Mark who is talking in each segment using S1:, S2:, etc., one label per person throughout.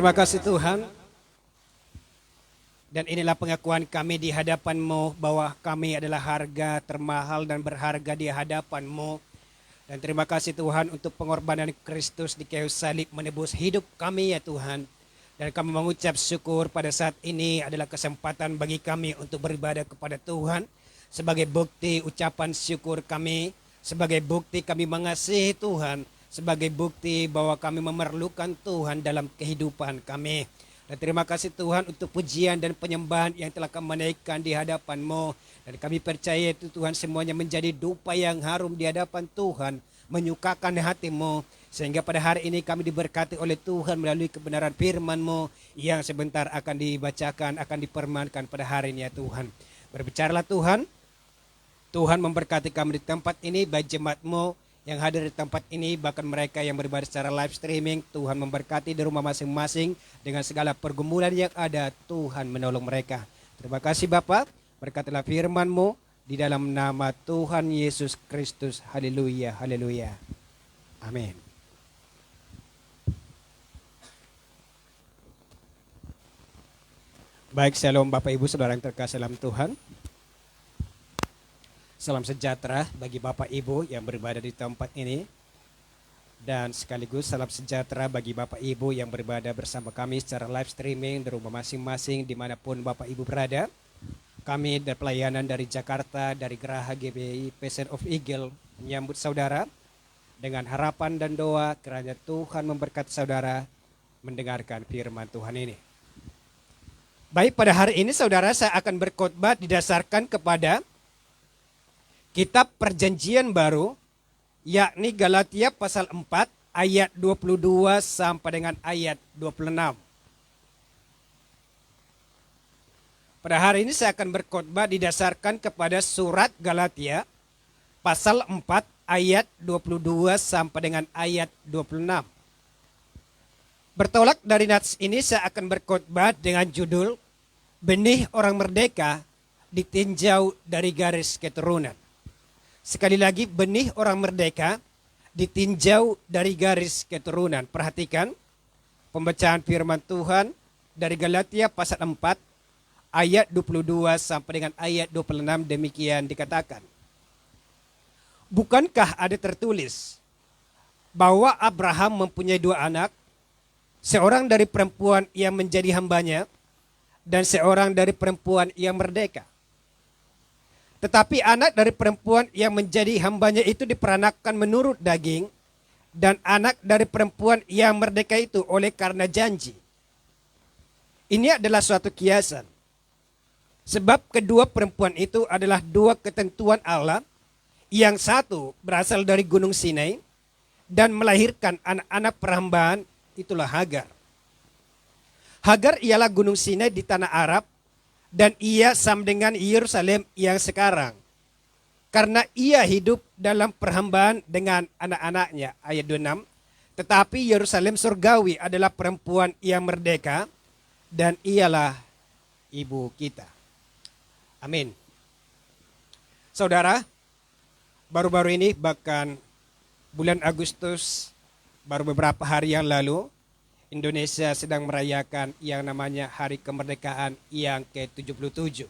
S1: Terima kasih Tuhan. Dan inilah pengakuan kami di hadapan-Mu bahwa kami adalah harga termahal dan berharga di hadapan-Mu. Dan terima kasih Tuhan untuk pengorbanan Kristus di kayu salib menebus hidup kami ya Tuhan. Dan kami mengucap syukur pada saat ini adalah kesempatan bagi kami untuk beribadah kepada Tuhan. Sebagai bukti ucapan syukur kami, sebagai bukti kami mengasihi Tuhan, sebagai bukti bahwa kami memerlukan Tuhan dalam kehidupan kami. Dan terima kasih Tuhan untuk pujian dan penyembahan yang telah kami naikkan di hadapan-Mu. Dan kami percaya itu Tuhan semuanya menjadi dupa yang harum di hadapan Tuhan, menyukakan hati-Mu. Sehingga pada hari ini kami diberkati oleh Tuhan melalui kebenaran firman-Mu yang sebentar akan dibacakan, akan dipermankan pada hari ini ya Tuhan. Berbicaralah Tuhan, Tuhan memberkati kami di tempat ini, baik jemaat-Mu yang hadir di tempat ini, bahkan mereka yang beribadah secara live streaming. Tuhan memberkati di rumah masing-masing dengan segala pergumulan yang ada. Tuhan menolong mereka. Terima kasih Bapa, berkatilah firman-Mu di dalam nama Tuhan Yesus Kristus. Haleluya, haleluya. Amin. Baik, shalom Bapak Ibu Saudara yang terkasih dalam Tuhan. Salam sejahtera bagi Bapak Ibu yang beribadah di tempat ini. Dan sekaligus salam sejahtera bagi Bapak Ibu yang beribadah bersama kami secara live streaming di rumah masing-masing dimanapun Bapak Ibu berada. Kami dari pelayanan dari Jakarta, dari Geraha GBI Passion of Eagle menyambut saudara dengan harapan dan doa kiranya Tuhan memberkati saudara mendengarkan firman Tuhan ini. Baik, pada hari ini saudara saya akan berkhotbah didasarkan kepada Kitab Perjanjian Baru, yakni Galatia pasal 4 ayat 22 sampai dengan ayat 26. Pada hari ini saya akan berkhotbah didasarkan kepada surat Galatia pasal 4 ayat 22 sampai dengan ayat 26. Bertolak dari nats ini saya akan berkhotbah dengan judul Benih Orang Merdeka Ditinjau dari Garis Keturunan. Sekali lagi, benih orang merdeka ditinjau dari garis keturunan. Perhatikan pembacaan firman Tuhan dari Galatia pasal 4 ayat 22 sampai dengan ayat 26, demikian dikatakan. Bukankah ada tertulis bahwa Abraham mempunyai 2 anak, seorang dari perempuan yang menjadi hambanya dan seorang dari perempuan yang merdeka. Tetapi anak dari perempuan yang menjadi hambanya itu diperanakkan menurut daging, dan anak dari perempuan yang merdeka itu oleh karena janji. Ini adalah suatu kiasan. Sebab kedua perempuan itu adalah 2 ketentuan Allah, yang satu berasal dari Gunung Sinai dan melahirkan anak-anak perhambaan, itulah Hagar. Hagar ialah Gunung Sinai di tanah Arab, dan ia sama dengan Yerusalem yang sekarang. Karena ia hidup dalam perhambaan dengan anak-anaknya. Ayat 26. Tetapi Yerusalem surgawi adalah perempuan yang merdeka. Dan ialah ibu kita. Amin. Saudara, baru-baru ini bahkan bulan Agustus, baru beberapa hari yang lalu, Indonesia sedang merayakan yang namanya Hari Kemerdekaan yang ke-77.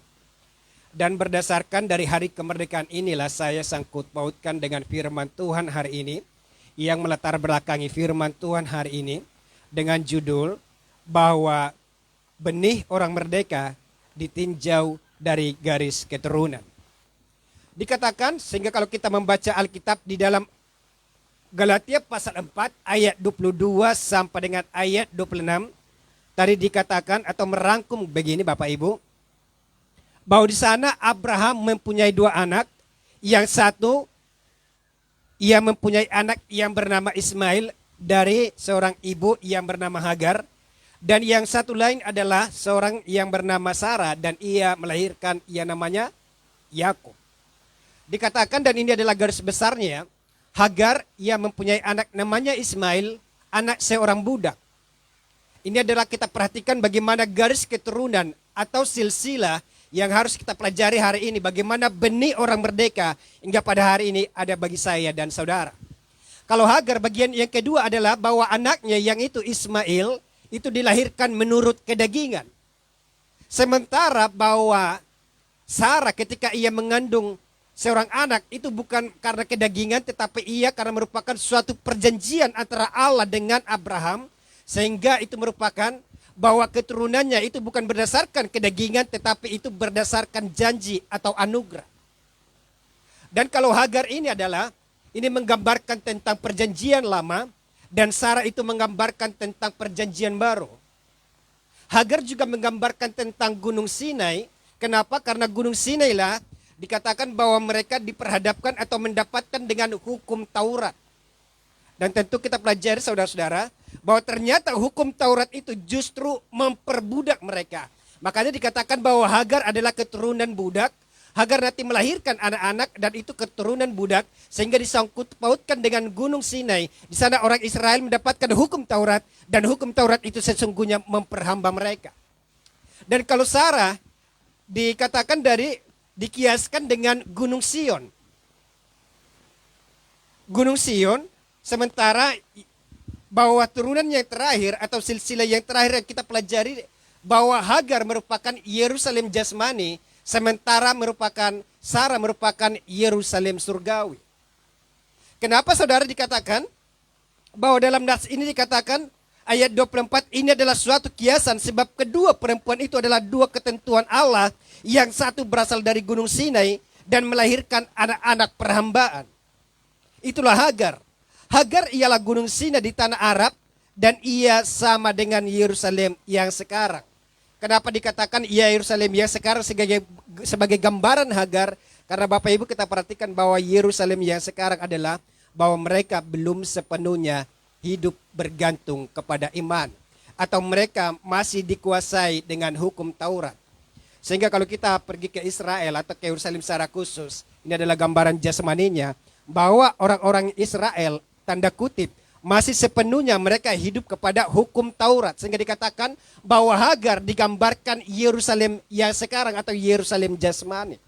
S1: Dan berdasarkan dari Hari Kemerdekaan inilah saya sangkut pautkan dengan firman Tuhan hari ini, yang melatar belakangi firman Tuhan hari ini dengan judul bahwa benih orang merdeka ditinjau dari garis keturunan. Dikatakan sehingga kalau kita membaca Alkitab di dalam Galatia pasal 4 ayat 22 sampai dengan ayat 26. Tadi dikatakan atau merangkum begini Bapak Ibu. Bahwa di sana Abraham mempunyai 2 anak. Yang satu, ia mempunyai anak yang bernama Ismail dari seorang ibu yang bernama Hagar. Dan yang satu lain adalah seorang yang bernama Sarah dan ia melahirkan yang namanya Yakub. Dikatakan dan ini adalah garis besarnya. Hagar ia mempunyai anak namanya Ismail, anak seorang budak. Ini adalah kita perhatikan bagaimana garis keturunan atau silsilah yang harus kita pelajari hari ini. Bagaimana benih orang merdeka hingga pada hari ini ada bagi saya dan saudara. Kalau Hagar bagian yang kedua adalah bahwa anaknya yang itu Ismail itu dilahirkan menurut kedagingan. Sementara bahwa Sarah ketika ia mengandung seorang anak itu bukan karena kedagingan, tetapi ia karena merupakan suatu perjanjian antara Allah dengan Abraham, sehingga itu merupakan bahwa keturunannya itu bukan berdasarkan kedagingan, tetapi itu berdasarkan janji atau anugerah. Dan kalau Hagar ini menggambarkan tentang perjanjian lama, dan Sarah itu menggambarkan tentang perjanjian baru. Hagar juga menggambarkan tentang Gunung Sinai. Kenapa? Karena Gunung Sinai lah dikatakan bahwa mereka diperhadapkan atau mendapatkan dengan hukum Taurat. Dan tentu kita pelajari saudara-saudara bahwa ternyata hukum Taurat itu justru memperbudak mereka. Makanya dikatakan bahwa Hagar adalah keturunan budak. Hagar nanti melahirkan anak-anak dan itu keturunan budak. Sehingga disangkut pautkan dengan Gunung Sinai. Di sana orang Israel mendapatkan hukum Taurat. Dan hukum Taurat itu sesungguhnya memperhamba mereka. Dan kalau Sarah dikatakan dikiaskan dengan Gunung Sion. Gunung Sion, sementara bahwa turunan yang terakhir atau silsilah yang terakhir yang kita pelajari bahwa Hagar merupakan Yerusalem jasmani, sementara Sarah merupakan Yerusalem surgawi. Kenapa saudara dikatakan bahwa dalam nas ini dikatakan ayat 24 ini adalah suatu kiasan sebab kedua perempuan itu adalah dua ketentuan Allah, yang satu berasal dari Gunung Sinai dan melahirkan anak-anak perhambaan. Itulah Hagar. Hagar ialah Gunung Sinai di tanah Arab dan ia sama dengan Yerusalem yang sekarang. Kenapa dikatakan ia Yerusalem yang sekarang sebagai gambaran Hagar? Karena Bapak Ibu kita perhatikan bahwa Yerusalem yang sekarang adalah bahwa mereka belum sepenuhnya hidup bergantung kepada iman. Atau mereka masih dikuasai dengan hukum Taurat. Sehingga kalau kita pergi ke Israel atau ke Yerusalem secara khusus, ini adalah gambaran jasmaninya, bahwa orang-orang Israel, tanda kutip, masih sepenuhnya mereka hidup kepada hukum Taurat. Sehingga dikatakan bahwa Hagar digambarkan Yerusalem yang sekarang atau Yerusalem jasmani.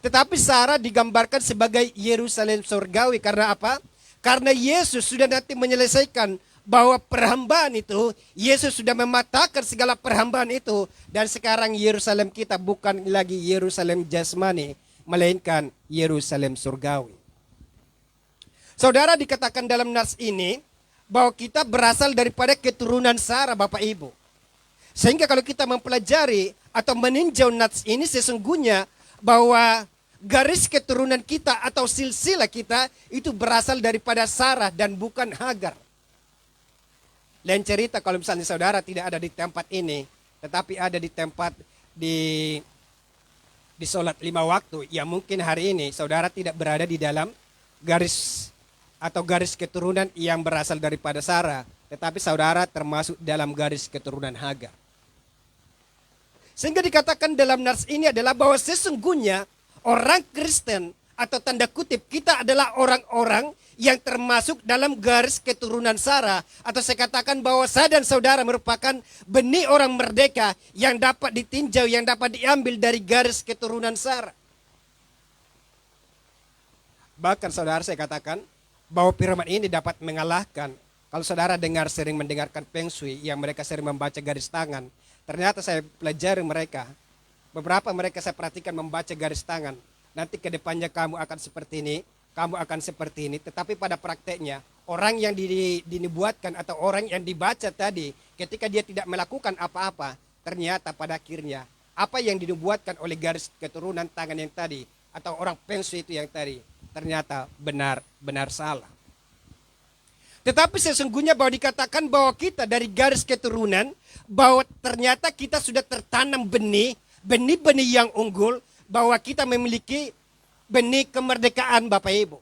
S1: Tetapi Sarah digambarkan sebagai Yerusalem surgawi. Karena apa? Karena Yesus sudah nanti menyelesaikan bahwa perhambaan itu, Yesus sudah mematahkan segala perhambaan itu. Dan sekarang Yerusalem kita bukan lagi Yerusalem jasmani, melainkan Yerusalem surgawi. Saudara, dikatakan dalam nas ini bahwa kita berasal daripada keturunan Sarah, Bapak Ibu. Sehingga kalau kita mempelajari atau meninjau nas ini, sesungguhnya bahwa garis keturunan kita atau silsilah kita itu berasal daripada Sarah dan bukan Hagar. Lain cerita kalau misalnya saudara tidak ada di tempat ini, tetapi ada di tempat di sholat 5 waktu, ya mungkin hari ini saudara tidak berada di dalam garis atau garis keturunan yang berasal daripada Sarah, tetapi saudara termasuk dalam garis keturunan Hagar. Sehingga dikatakan dalam nas ini adalah bahwa sesungguhnya orang Kristen atau tanda kutip kita adalah orang-orang yang termasuk dalam garis keturunan Sarah. Atau saya katakan bahwa saya dan saudara merupakan benih orang merdeka yang dapat ditinjau, yang dapat diambil dari garis keturunan Sarah. Bahkan saudara saya katakan bahwa firman ini dapat mengalahkan. Kalau saudara sering mendengarkan Feng Shui yang mereka sering membaca garis tangan. Ternyata saya pelajari mereka. Beberapa mereka saya perhatikan membaca garis tangan. Nanti ke depannya kamu akan seperti ini, kamu akan seperti ini. Tetapi pada prakteknya, orang yang dinubuatkan atau orang yang dibaca tadi, ketika dia tidak melakukan apa-apa, ternyata pada akhirnya, apa yang dinubuatkan oleh garis keturunan tangan yang tadi, atau orang Feng Shui itu yang tadi, ternyata benar salah. Tetapi sesungguhnya bahwa dikatakan bahwa kita dari garis keturunan, bahwa ternyata kita sudah tertanam benih-benih yang unggul, bahwa kita memiliki benih kemerdekaan Bapak Ibu.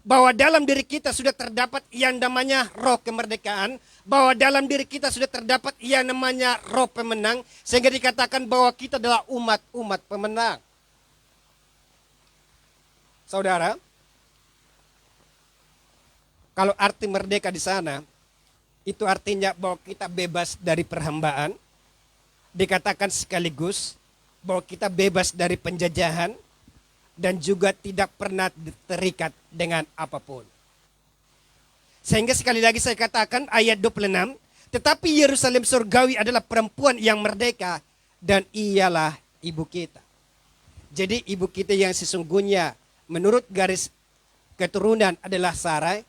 S1: Bahwa dalam diri kita sudah terdapat yang namanya roh kemerdekaan, bahwa dalam diri kita sudah terdapat yang namanya roh pemenang, sehingga dikatakan bahwa kita adalah umat pemenang. Saudara, kalau arti merdeka di sana, itu artinya bahwa kita bebas dari perhambaan, dikatakan sekaligus bahwa kita bebas dari penjajahan dan juga tidak pernah terikat dengan apapun. Sehingga sekali lagi saya katakan ayat 26, Tetapi Yerusalem surgawi adalah perempuan yang merdeka dan ialah ibu kita. Jadi ibu kita yang sesungguhnya menurut garis keturunan adalah Sarai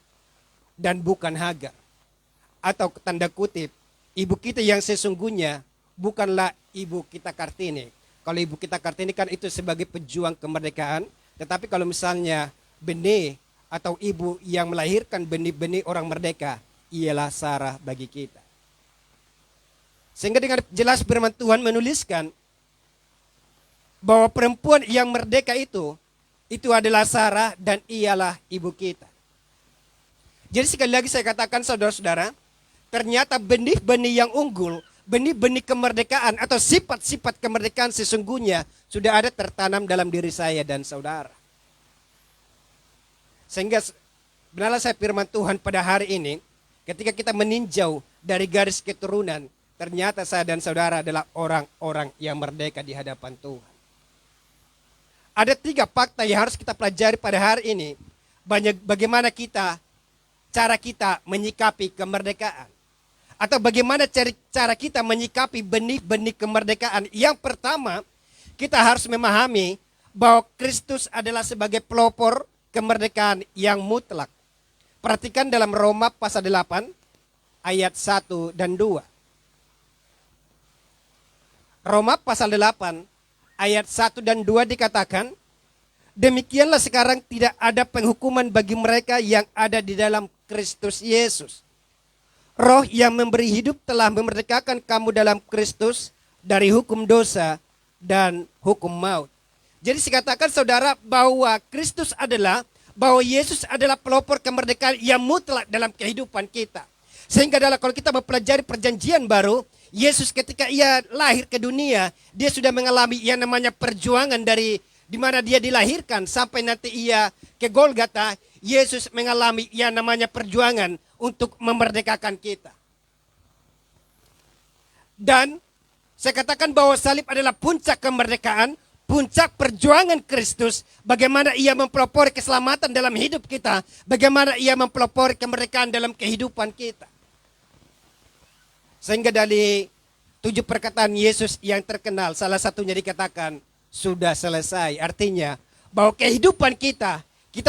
S1: dan bukan Hagar. Atau tanda kutip, ibu kita yang sesungguhnya bukanlah ibu kita Kartini. Kalau ibu kita Kartini kan itu sebagai pejuang kemerdekaan. Tetapi kalau misalnya benih atau ibu yang melahirkan benih-benih orang merdeka, ialah Sarah bagi kita. Sehingga dengan jelas firman Tuhan menuliskan bahwa perempuan yang merdeka itu adalah Sarah dan ialah ibu kita. Jadi sekali lagi saya katakan saudara-saudara, ternyata benih-benih yang unggul, benih-benih kemerdekaan atau sifat-sifat kemerdekaan sesungguhnya sudah ada tertanam dalam diri saya dan saudara. Sehingga benarlah saya firman Tuhan pada hari ini, ketika kita meninjau dari garis keturunan, ternyata saya dan saudara adalah orang-orang yang merdeka di hadapan Tuhan. Ada 3 fakta yang harus kita pelajari pada hari ini. Bagaimana cara kita menyikapi kemerdekaan. Atau bagaimana cara kita menyikapi benih-benih kemerdekaan. Yang pertama, kita harus memahami bahwa Kristus adalah sebagai pelopor kemerdekaan yang mutlak. Perhatikan dalam Roma pasal 8 ayat 1 dan 2. Roma pasal 8 ayat 1 dan 2 dikatakan, demikianlah sekarang tidak ada penghukuman bagi mereka yang ada di dalam Kristus Yesus. Roh yang memberi hidup telah memerdekakan kamu dalam Kristus dari hukum dosa dan hukum maut. Jadi dikatakan saudara bahwa bahwa Yesus adalah pelopor kemerdekaan yang mutlak dalam kehidupan kita. Sehingga kalau kita mempelajari perjanjian baru, Yesus ketika ia lahir ke dunia, dia sudah mengalami yang namanya perjuangan dari di mana dia dilahirkan sampai nanti ia ke Golgota. Yesus mengalami yang namanya perjuangan untuk memerdekakan kita. Dan saya katakan bahwa salib adalah puncak kemerdekaan, puncak perjuangan Kristus, bagaimana ia mempelopori keselamatan dalam hidup kita, bagaimana ia mempelopori kemerdekaan dalam kehidupan kita. Sehingga dari 7 perkataan Yesus yang terkenal, salah satunya dikatakan, sudah selesai. Artinya, bahwa kehidupan kita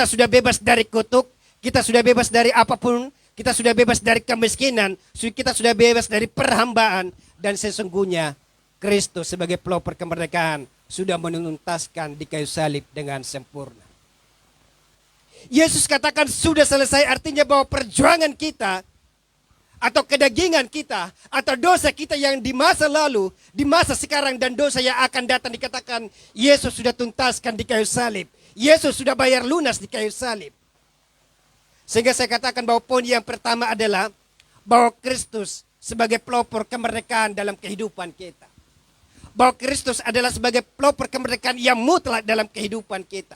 S1: sudah bebas dari kutuk, kita sudah bebas dari apapun, kita sudah bebas dari kemiskinan, kita sudah bebas dari perhambaan, dan sesungguhnya Kristus sebagai pelopor kemerdekaan sudah menuntaskan di kayu salib dengan sempurna. Yesus katakan sudah selesai, artinya bahwa perjuangan kita, atau kedagingan kita, atau dosa kita yang di masa lalu, di masa sekarang, dan dosa yang akan datang, dikatakan Yesus sudah tuntaskan di kayu salib. Yesus sudah bayar lunas di kayu salib. Sehingga saya katakan bahwa poin yang pertama adalah bahwa Kristus sebagai pelopor kemerdekaan dalam kehidupan kita. Bahwa Kristus adalah sebagai pelopor kemerdekaan yang mutlak dalam kehidupan kita.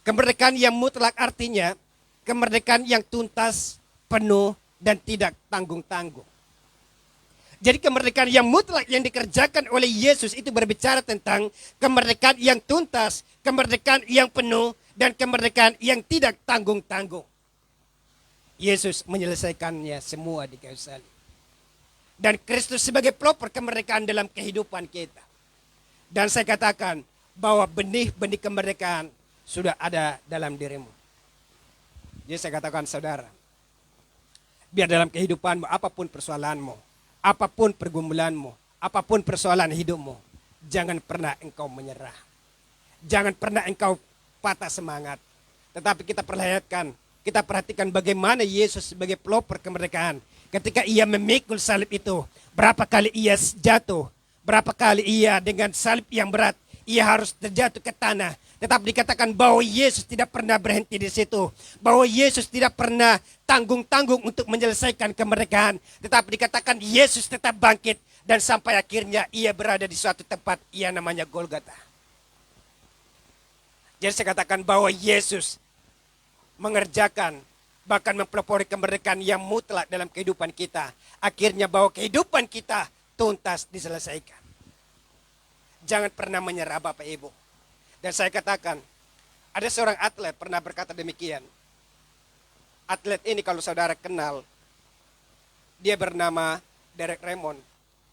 S1: Kemerdekaan yang mutlak artinya kemerdekaan yang tuntas, penuh, dan tidak tanggung-tanggung. Jadi kemerdekaan yang mutlak yang dikerjakan oleh Yesus itu berbicara tentang kemerdekaan yang tuntas, kemerdekaan yang penuh, dan kemerdekaan yang tidak tanggung-tanggung. Yesus menyelesaikannya semua di kayu salib. Dan Kristus sebagai pelopor kemerdekaan dalam kehidupan kita. Dan saya katakan bahwa benih-benih kemerdekaan sudah ada dalam dirimu. Jadi saya katakan saudara, biar dalam kehidupanmu, apapun persoalanmu, apapun pergumulanmu, apapun persoalan hidupmu, jangan pernah engkau menyerah. Jangan pernah engkau patah semangat. Tetapi kita perhatikan bagaimana Yesus sebagai pelopor kemerdekaan. Ketika ia memikul salib itu, berapa kali ia jatuh, berapa kali ia dengan salib yang berat, ia harus terjatuh ke tanah. Tetapi dikatakan bahwa Yesus tidak pernah berhenti di situ. Bahwa Yesus tidak pernah tanggung-tanggung untuk menyelesaikan kemerdekaan. Tetapi dikatakan Yesus tetap bangkit. Dan sampai akhirnya ia berada di suatu tempat yang namanya Golgota. Jadi saya katakan bahwa Yesus mengerjakan, bahkan mempelopori kemerdekaan yang mutlak dalam kehidupan kita. Akhirnya bahwa kehidupan kita tuntas diselesaikan. Jangan pernah menyerah Bapak Ibu. Dan saya katakan, ada seorang atlet pernah berkata demikian. Atlet ini kalau saudara kenal, Dia bernama Derek Raymond.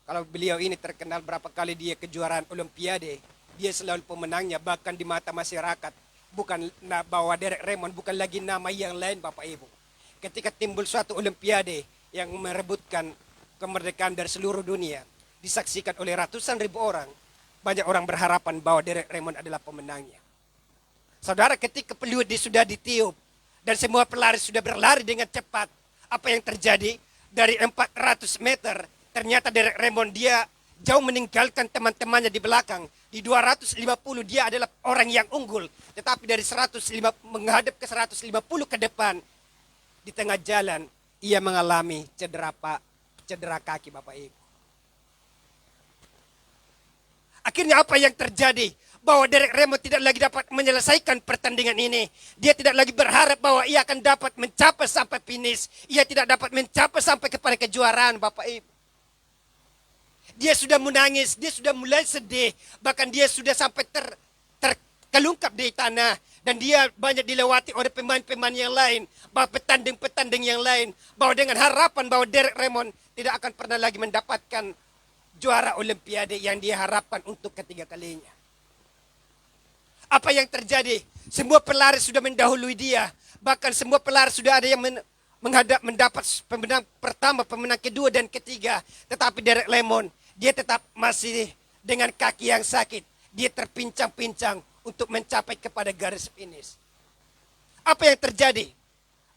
S1: Kalau beliau ini terkenal berapa kali dia kejuaraan Olimpiade, dia selalu pemenangnya, bahkan di mata masyarakat. Bukan bahwa Derek Raymond bukan lagi nama yang lain, Bapak Ibu. Ketika timbul suatu Olimpiade yang merebutkan kemerdekaan dari seluruh dunia, disaksikan oleh ratusan ribu orang, banyak orang berharapan bahwa Derek Raymond adalah pemenangnya. Saudara, ketika peluit sudah ditiup dan semua pelari sudah berlari dengan cepat, apa yang terjadi? Dari 400 meter, ternyata Derek Raymond dia jauh meninggalkan teman-temannya di belakang. Di 250 dia adalah orang yang unggul, tetapi dari 105 menghadap ke 150 ke depan, di tengah jalan ia mengalami cedera kaki, Bapak Ibu. Akhirnya apa yang terjadi? Bahwa Derek Raymond tidak lagi dapat menyelesaikan pertandingan ini. Dia tidak lagi berharap bahwa ia akan dapat mencapai sampai finish. Ia tidak dapat mencapai sampai kepada kejuaraan, Bapak Ibu. Dia sudah menangis, dia sudah mulai sedih. Bahkan dia sudah sampai terkelungkap di tanah. Dan dia banyak dilewati oleh pemain-pemain yang lain. Bahwa petanding-petanding yang lain. Bahwa dengan harapan bahwa Derek Raymond tidak akan pernah lagi mendapatkan juara Olimpiade yang dia harapkan untuk ketiga kalinya. Apa yang terjadi? Semua pelari sudah mendahului dia. Bahkan semua pelari sudah ada yang mendapat pemenang pertama, pemenang kedua dan ketiga. Tetapi Derek Raymond, dia tetap masih dengan kaki yang sakit. Dia terpincang-pincang untuk mencapai kepada garis finish. Apa yang terjadi?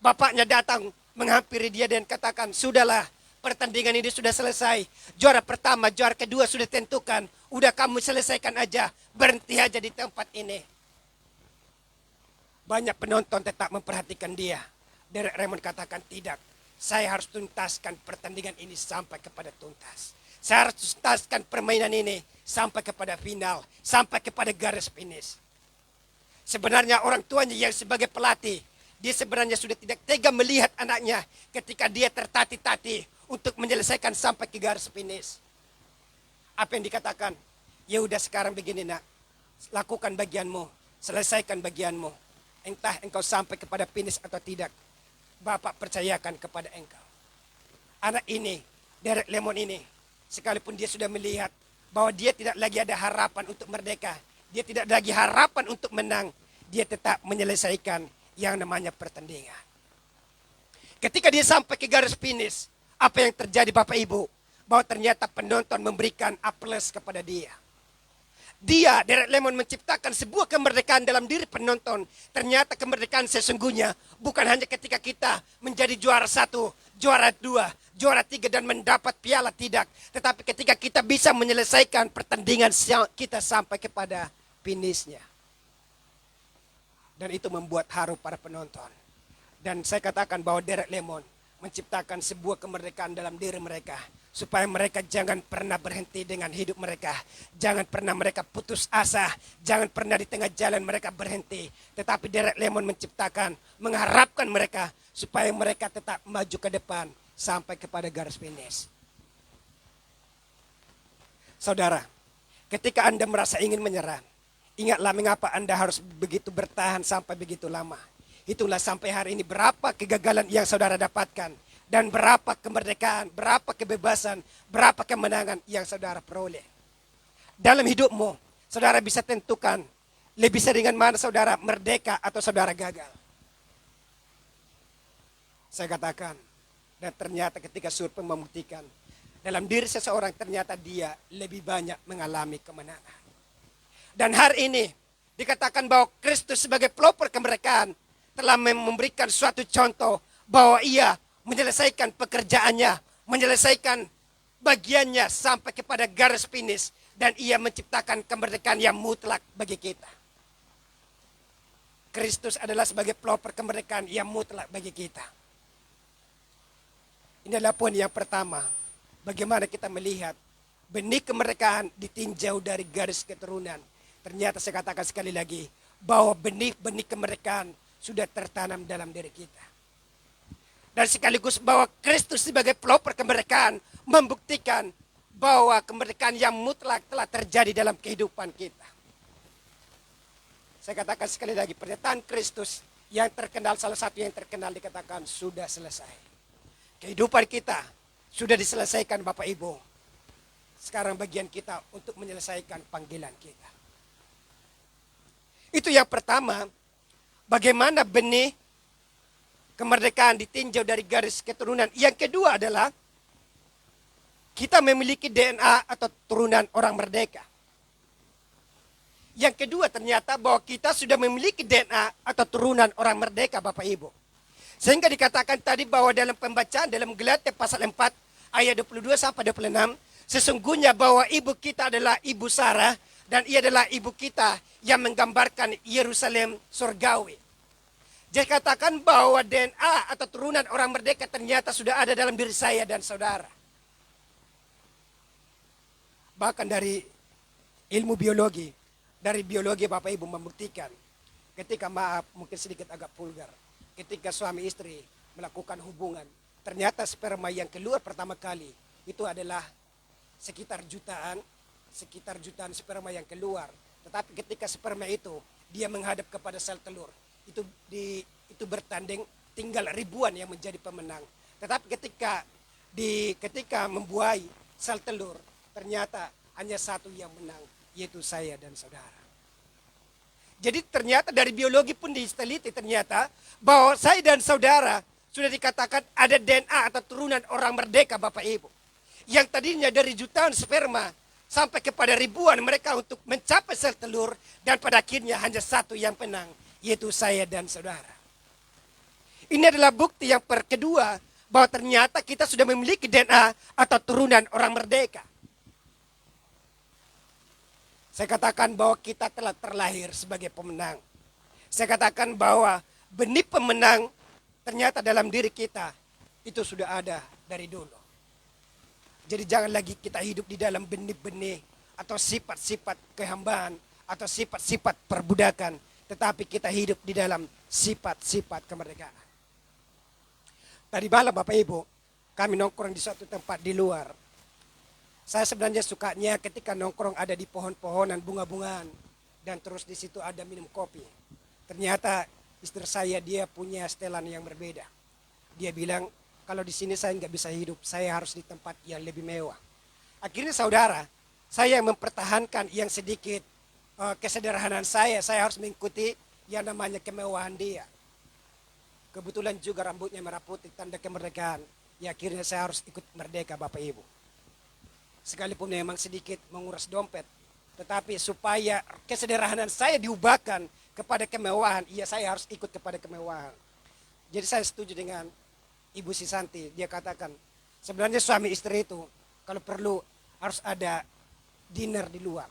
S1: Bapaknya datang menghampiri dia dan katakan, sudahlah, pertandingan ini sudah selesai. Juara pertama, juara kedua sudah tentukan. Udah kamu selesaikan aja. Berhenti aja di tempat ini. Banyak penonton tetap memperhatikan dia. Derek Raymond katakan tidak. Saya harus tuntaskan pertandingan ini sampai kepada tuntas. Saya harus tuntaskan permainan ini sampai kepada final. Sampai kepada garis finish. Sebenarnya orang tuanya yang sebagai pelatih, dia sebenarnya sudah tidak tega melihat anaknya ketika dia tertatih-tatih untuk menyelesaikan sampai ke garis finish. Apa yang dikatakan? Ya udah sekarang begini nak, lakukan bagianmu, selesaikan bagianmu. Entah engkau sampai kepada finish atau tidak, Bapak percayakan kepada engkau. Anak ini, Derek Raymond ini, sekalipun dia sudah melihat bahwa dia tidak lagi ada harapan untuk merdeka, dia tidak lagi harapan untuk menang, dia tetap menyelesaikan yang namanya pertandingan. Ketika dia sampai ke garis finish, apa yang terjadi Bapak Ibu? Bahwa ternyata penonton memberikan aplaus kepada dia. Dia, Derek Raymond, menciptakan sebuah kemerdekaan dalam diri penonton. Ternyata kemerdekaan sesungguhnya bukan hanya ketika kita menjadi juara 1, juara 2, juara 3 dan mendapat piala, tidak. Tetapi ketika kita bisa menyelesaikan pertandingan kita sampai kepada finishnya. Dan itu membuat haru para penonton. Dan saya katakan bahwa Derek Raymond menciptakan sebuah kemerdekaan dalam diri mereka. Supaya mereka jangan pernah berhenti dengan hidup mereka. Jangan pernah mereka putus asa. Jangan pernah di tengah jalan mereka berhenti. Tetapi Derek Raymond menciptakan, mengharapkan mereka supaya mereka tetap maju ke depan sampai kepada garis finish. Saudara, ketika Anda merasa ingin menyerah, ingatlah mengapa Anda harus begitu bertahan sampai begitu lama. Itulah sampai hari ini berapa kegagalan yang saudara dapatkan. Dan berapa kemerdekaan, berapa kebebasan, berapa kemenangan yang saudara peroleh. Dalam hidupmu, saudara bisa tentukan lebih seringan mana saudara merdeka atau saudara gagal. Saya katakan, dan ternyata ketika survei membuktikan, dalam diri seseorang ternyata dia lebih banyak mengalami kemenangan. Dan hari ini dikatakan bahwa Kristus sebagai pelopor kemerdekaan telah memberikan suatu contoh bahwa ia menyelesaikan pekerjaannya, menyelesaikan bagiannya sampai kepada garis finish, dan ia menciptakan kemerdekaan yang mutlak bagi kita. Kristus adalah sebagai pelopor kemerdekaan yang mutlak bagi kita. Ini adalah poin yang pertama. Bagaimana kita melihat benih kemerdekaan ditinjau dari garis keturunan. Ternyata saya katakan sekali lagi bahwa benih-benih kemerdekaan sudah tertanam dalam diri kita. Dan sekaligus bahwa Kristus sebagai pelopor kemerdekaan membuktikan bahwa kemerdekaan yang mutlak telah terjadi dalam kehidupan kita. Saya katakan sekali lagi, pernyataan Kristus yang terkenal, salah satu yang terkenal dikatakan sudah selesai. Kehidupan kita sudah diselesaikan Bapak Ibu. Sekarang bagian kita untuk menyelesaikan panggilan kita. Itu yang pertama, bagaimana benih kemerdekaan ditinjau dari garis keturunan. Yang kedua adalah kita memiliki DNA atau turunan orang merdeka. Yang kedua ternyata bahwa kita sudah memiliki DNA atau turunan orang merdeka Bapak Ibu. Sehingga dikatakan tadi bahwa dalam pembacaan dalam Galatia pasal 4 ayat 22 sampai 26. Sesungguhnya bahwa ibu kita adalah ibu Sarah dan ia adalah ibu kita yang menggambarkan Yerusalem surgawi. Jadi katakan bahwa DNA atau turunan orang merdeka ternyata sudah ada dalam diri saya dan saudara. Bahkan dari ilmu biologi, dari biologi Bapak Ibu membuktikan ketika mungkin sedikit agak vulgar, ketika suami istri melakukan hubungan, ternyata sperma yang keluar pertama kali itu adalah sekitar jutaan sperma yang keluar. Tetapi ketika sperma itu dia menghadap kepada sel telur, itu bertanding tinggal ribuan yang menjadi pemenang. Tetapi ketika membuai sel telur, ternyata hanya satu yang menang, yaitu saya dan saudara. Jadi ternyata dari biologi pun diteliti ternyata bahwa saya dan saudara sudah dikatakan ada DNA atau turunan orang merdeka Bapak Ibu. Yang tadinya dari jutaan sperma sampai kepada ribuan mereka untuk mencapai sel telur dan pada akhirnya hanya satu yang menang, yaitu saya dan saudara. Ini adalah bukti yang kedua bahwa ternyata kita sudah memiliki DNA atau turunan orang merdeka. Saya katakan bahwa kita telah terlahir sebagai pemenang. Saya katakan bahwa benih pemenang ternyata dalam diri kita itu sudah ada dari dulu. Jadi jangan lagi kita hidup di dalam benih-benih atau sifat-sifat kehambaan atau sifat-sifat perbudakan. Tetapi kita hidup di dalam sifat-sifat kemerdekaan. Tadi malam Bapak Ibu, kami nongkrong di suatu tempat di luar. Saya sebenarnya sukanya ketika nongkrong ada di pohon-pohonan bunga-bungaan. Dan terus di situ ada minum kopi. Ternyata istri saya dia punya setelan yang berbeda. Dia bilang, kalau di sini saya nggak bisa hidup, saya harus di tempat yang lebih mewah. Akhirnya saudara, saya mempertahankan yang sedikit kesederhanaan saya harus mengikuti yang namanya kemewahan dia. Kebetulan juga rambutnya merah putih, tanda kemerdekaan. Ya akhirnya saya harus ikut merdeka Bapak Ibu. Sekalipun memang sedikit menguras dompet, tetapi supaya kesederhanaan saya diubahkan kepada kemewahan, iya saya harus ikut kepada kemewahan. Jadi saya setuju dengan Ibu Sisanti, dia katakan sebenarnya suami istri itu kalau perlu harus ada dinner di luar.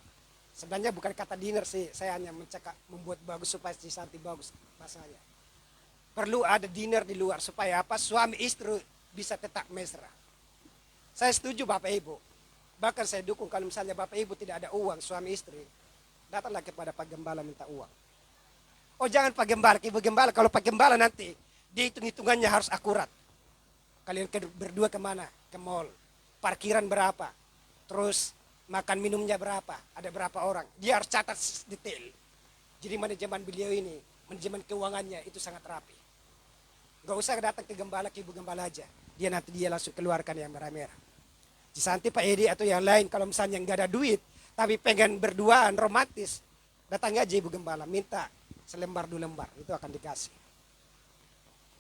S1: Sebenarnya bukan kata dinner sih, saya hanya membuat bagus supaya Sisanti bagus bahasanya. Perlu ada dinner di luar supaya apa? Suami istri bisa tetap mesra. Saya setuju Bapak Ibu. Bahkan saya dukung kalau misalnya Bapak Ibu tidak ada uang suami istri, datanglah kepada Pak Gembala minta uang. Oh jangan Pak Gembala, Ibu Gembala, kalau Pak Gembala nanti dihitung-hitungannya harus akurat. Kalian berdua kemana? Ke mall. Parkiran berapa? Terus makan minumnya berapa? Ada berapa orang? Dia harus catat detail. Jadi manajemen beliau ini, manajemen keuangannya itu sangat rapi. Gak usah datang ke Gembala, ke Ibu Gembala aja. Dia langsung keluarkan yang merah-merah. Cisanti, Pak Edi atau yang lain kalau misalnya nggak ada duit tapi pengen berduaan romantis, datang aja Ibu Gembala, minta selembar 2 lembar, itu akan dikasih.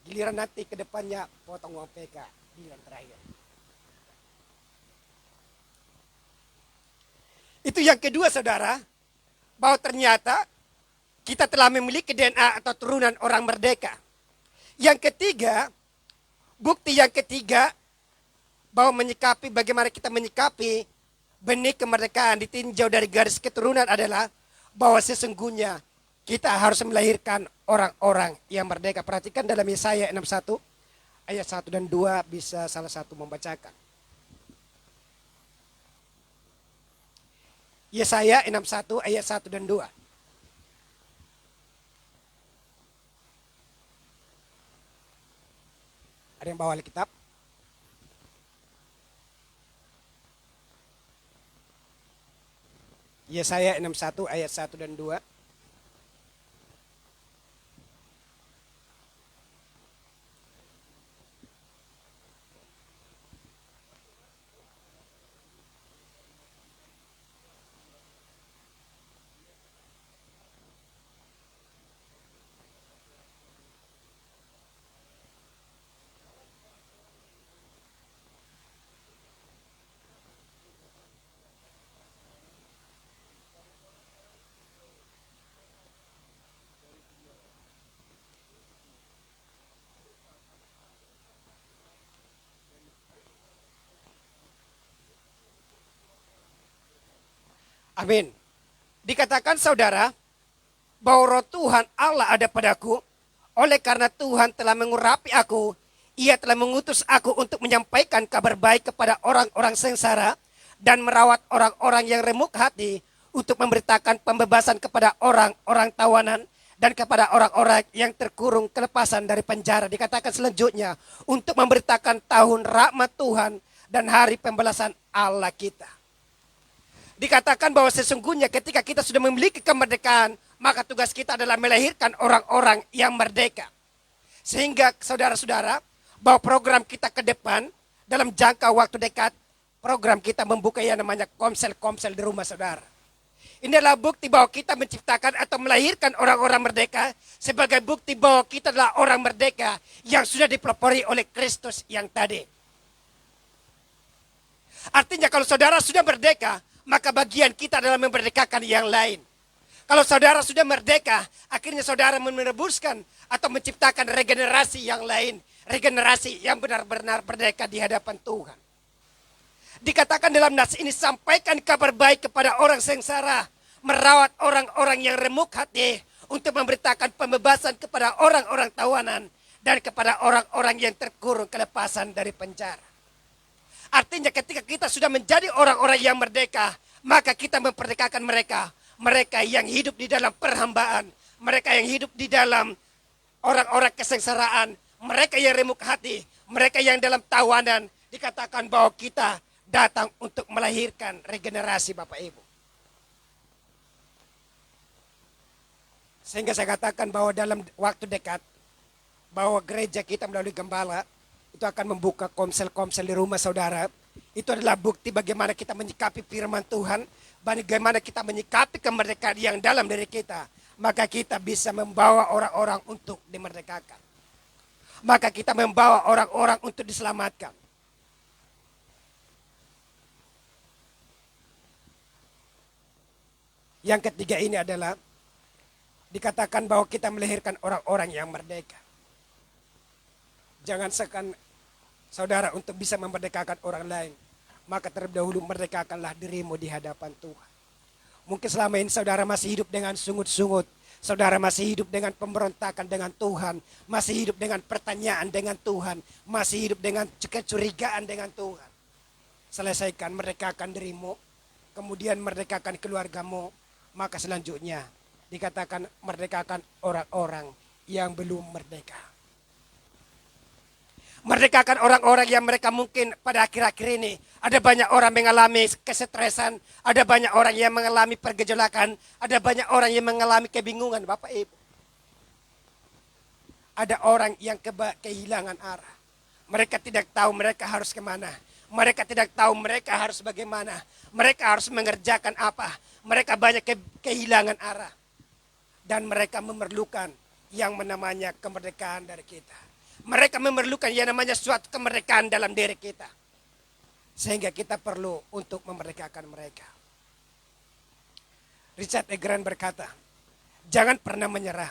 S1: Giliran nanti ke depannya potong uang PK, giliran terakhir. Itu yang kedua saudara, bahwa ternyata kita telah memiliki DNA atau turunan orang merdeka. Yang ketiga, bukti yang ketiga, bahwa bagaimana kita menyikapi benih kemerdekaan ditinjau dari garis keturunan adalah bahwa sesungguhnya kita harus melahirkan orang-orang yang merdeka. Perhatikan dalam Yesaya 61 ayat 1 dan 2 bisa salah satu membacakan. Yesaya 61 ayat 1 dan 2. Ada yang bawa Alkitab? Yesaya 61 ayat 1 dan 2. Amin. Dikatakan saudara, bahwa roh Tuhan Allah ada padaku, oleh karena Tuhan telah mengurapi aku, Ia telah mengutus aku untuk menyampaikan kabar baik kepada orang-orang sengsara dan merawat orang-orang yang remuk hati, untuk memberitakan pembebasan kepada orang-orang tawanan dan kepada orang-orang yang terkurung kelepasan dari penjara. Dikatakan selanjutnya, untuk memberitakan tahun rahmat Tuhan dan hari pembalasan Allah kita. Dikatakan bahwa sesungguhnya ketika kita sudah memiliki kemerdekaan, maka tugas kita adalah melahirkan orang-orang yang merdeka. Sehingga saudara-saudara, bahwa program kita ke depan, dalam jangka waktu dekat, program kita membuka yang namanya komsel-komsel di rumah saudara. Ini adalah bukti bahwa kita menciptakan atau melahirkan orang-orang merdeka, sebagai bukti bahwa kita adalah orang merdeka yang sudah dipelopori oleh Kristus yang tadi. Artinya kalau saudara sudah merdeka, maka bagian kita adalah memerdekakan yang lain. Kalau saudara sudah merdeka, akhirnya saudara merebuskan atau menciptakan regenerasi yang lain. Regenerasi yang benar-benar merdeka di hadapan Tuhan. Dikatakan dalam nas ini, sampaikan kabar baik kepada orang sengsara, merawat orang-orang yang remuk hati, untuk memberitakan pembebasan kepada orang-orang tawanan, dan kepada orang-orang yang terkurung kelepasan dari penjara. Artinya ketika kita sudah menjadi orang-orang yang merdeka, maka kita memperdekakan mereka. Mereka yang hidup di dalam perhambaan, mereka yang hidup di dalam orang-orang kesengsaraan, mereka yang remuk hati, mereka yang dalam tawanan. Dikatakan bahwa kita datang untuk melahirkan regenerasi Bapak Ibu. Sehingga saya katakan bahwa dalam waktu dekat, bahwa gereja kita melalui gembala, itu akan membuka komsel-komsel di rumah saudara. Itu adalah bukti bagaimana kita menyikapi firman Tuhan, bagaimana kita menyikapi kemerdekaan yang dalam diri kita. Maka kita bisa membawa orang-orang untuk dimerdekakan. Maka kita membawa orang-orang untuk diselamatkan. Yang ketiga ini adalah, dikatakan bahwa kita melahirkan orang-orang yang merdeka. Jangan sekan saudara untuk bisa memerdekakan orang lain, maka terlebih dahulu merdekakanlah dirimu di hadapan Tuhan. Mungkin selama ini saudara masih hidup dengan sungut-sungut, saudara masih hidup dengan pemberontakan dengan Tuhan, masih hidup dengan pertanyaan dengan Tuhan, masih hidup dengan kecurigaan dengan Tuhan. Selesaikan, merdekakan dirimu, kemudian merdekakan keluargamu, maka selanjutnya dikatakan merdekakan orang-orang yang belum merdeka. Merdekakan orang-orang yang mereka mungkin pada akhir-akhir ini, ada banyak orang mengalami kesetresan, ada banyak orang yang mengalami pergejolakan, ada banyak orang yang mengalami kebingungan Bapak Ibu. Ada orang yang kehilangan arah. Mereka tidak tahu mereka harus kemana. Mereka tidak tahu mereka harus bagaimana. Mereka harus mengerjakan apa. Mereka banyak kehilangan arah. Dan mereka memerlukan yang namanya kemerdekaan dari kita. Mereka memerlukan yang namanya suatu kemerdekaan dalam diri kita. Sehingga kita perlu untuk memerdekakan mereka. Richard E. Grant berkata, jangan pernah menyerah.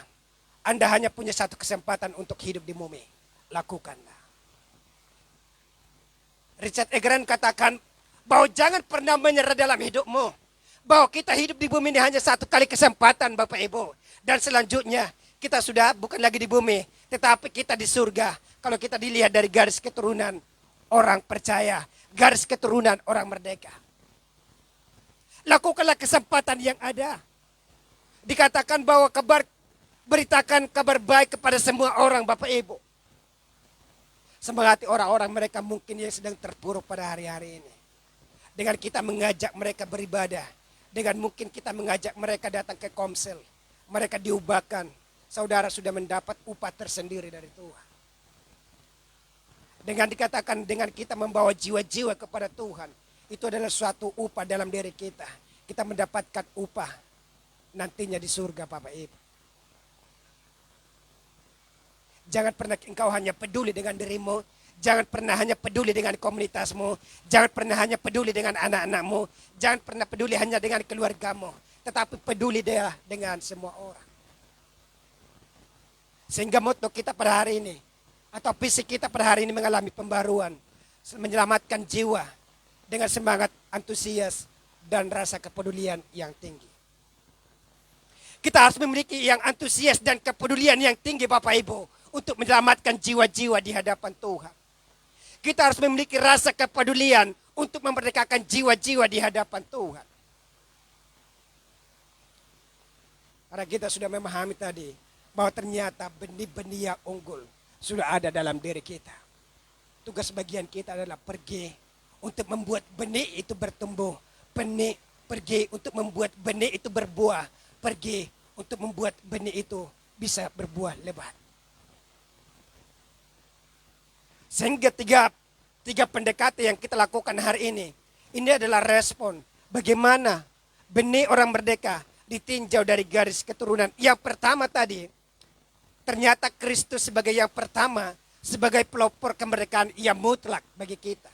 S1: Anda hanya punya satu kesempatan untuk hidup di bumi. Lakukanlah. Richard E. Grant katakan bahwa jangan pernah menyerah dalam hidupmu. Bahwa kita hidup di bumi ini hanya satu kali kesempatan Bapak Ibu. Dan selanjutnya kita sudah bukan lagi di bumi, tetapi kita di surga. Kalau kita dilihat dari garis keturunan orang percaya, garis keturunan orang merdeka. Lakukanlah kesempatan yang ada. Dikatakan bahwa beritakan kabar baik kepada semua orang Bapak Ibu. Semangati orang-orang mereka mungkin yang sedang terpuruk pada hari-hari ini. Dengan kita mengajak mereka beribadah. Dengan mungkin kita mengajak mereka datang ke komsel. Mereka diubahkan. Saudara sudah mendapat upah tersendiri dari Tuhan. Dengan dikatakan dengan kita membawa jiwa-jiwa kepada Tuhan. Itu adalah suatu upah dalam diri kita. Kita mendapatkan upah nantinya di surga Bapak Ibu. Jangan pernah engkau hanya peduli dengan dirimu. Jangan pernah hanya peduli dengan komunitasmu. Jangan pernah hanya peduli dengan anak-anakmu. Jangan pernah peduli hanya dengan keluargamu. Tetapi peduli dia dengan semua orang. Sehingga moto kita pada hari ini, atau visi kita pada hari ini mengalami pembaruan. Menyelamatkan jiwa dengan semangat antusias dan rasa kepedulian yang tinggi. Kita harus memiliki yang antusias dan kepedulian yang tinggi Bapak Ibu untuk menyelamatkan jiwa-jiwa di hadapan Tuhan. Kita harus memiliki rasa kepedulian untuk memerdekakan jiwa-jiwa di hadapan Tuhan. Karena kita sudah memahami tadi bahwa ternyata benih-benih yang unggul sudah ada dalam diri kita. Tugas bagian kita adalah pergi untuk membuat benih itu bertumbuh. Pergi untuk membuat benih itu berbuah. Pergi untuk membuat benih itu bisa berbuah lebat. Sehingga tiga pendekatan yang kita lakukan hari ini adalah respon bagaimana benih orang merdeka ditinjau dari garis keturunan. Yang pertama tadi, ternyata Kristus sebagai yang pertama, sebagai pelopor kemerdekaan yang mutlak bagi kita.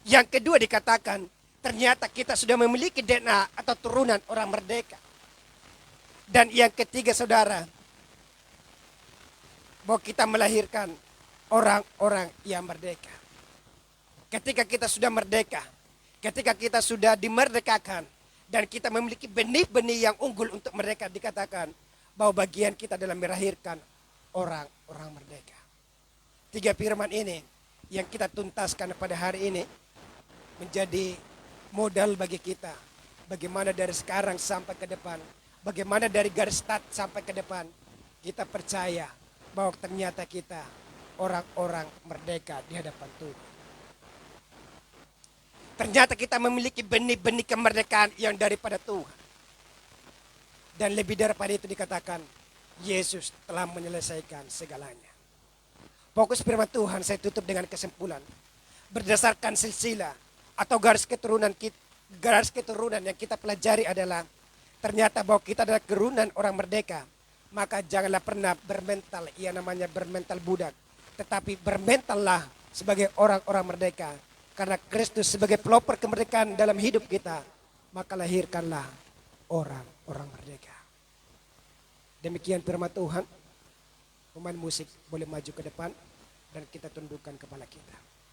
S1: Yang kedua dikatakan, ternyata kita sudah memiliki DNA atau turunan orang merdeka. Dan yang ketiga saudara, bahwa kita melahirkan orang-orang yang merdeka. Ketika kita sudah merdeka, ketika kita sudah dimerdekakan, dan kita memiliki benih-benih yang unggul untuk mereka, dikatakan bahwa bagian kita dalam melahirkan orang-orang merdeka. Tiga firman ini yang kita tuntaskan pada hari ini menjadi modal bagi kita. Bagaimana dari sekarang sampai ke depan, bagaimana dari garis start sampai ke depan, kita percaya bahwa ternyata kita orang-orang merdeka di hadapan Tuhan. Ternyata kita memiliki benih-benih kemerdekaan yang daripada Tuhan. Dan lebih daripada itu dikatakan, Yesus telah menyelesaikan segalanya. Fokus firman Tuhan saya tutup dengan kesimpulan. Berdasarkan silsilah atau garis keturunan yang kita pelajari adalah ternyata bahwa kita adalah keturunan orang merdeka. Maka janganlah pernah bermental, yang namanya bermental budak. Tetapi bermentallah sebagai orang-orang merdeka. Karena Kristus sebagai pelopor kemerdekaan dalam hidup kita, maka lahirkanlah orang-orang merdeka. Demikian firman Tuhan. Pemain musik boleh maju ke depan dan kita tundukkan kepala kita.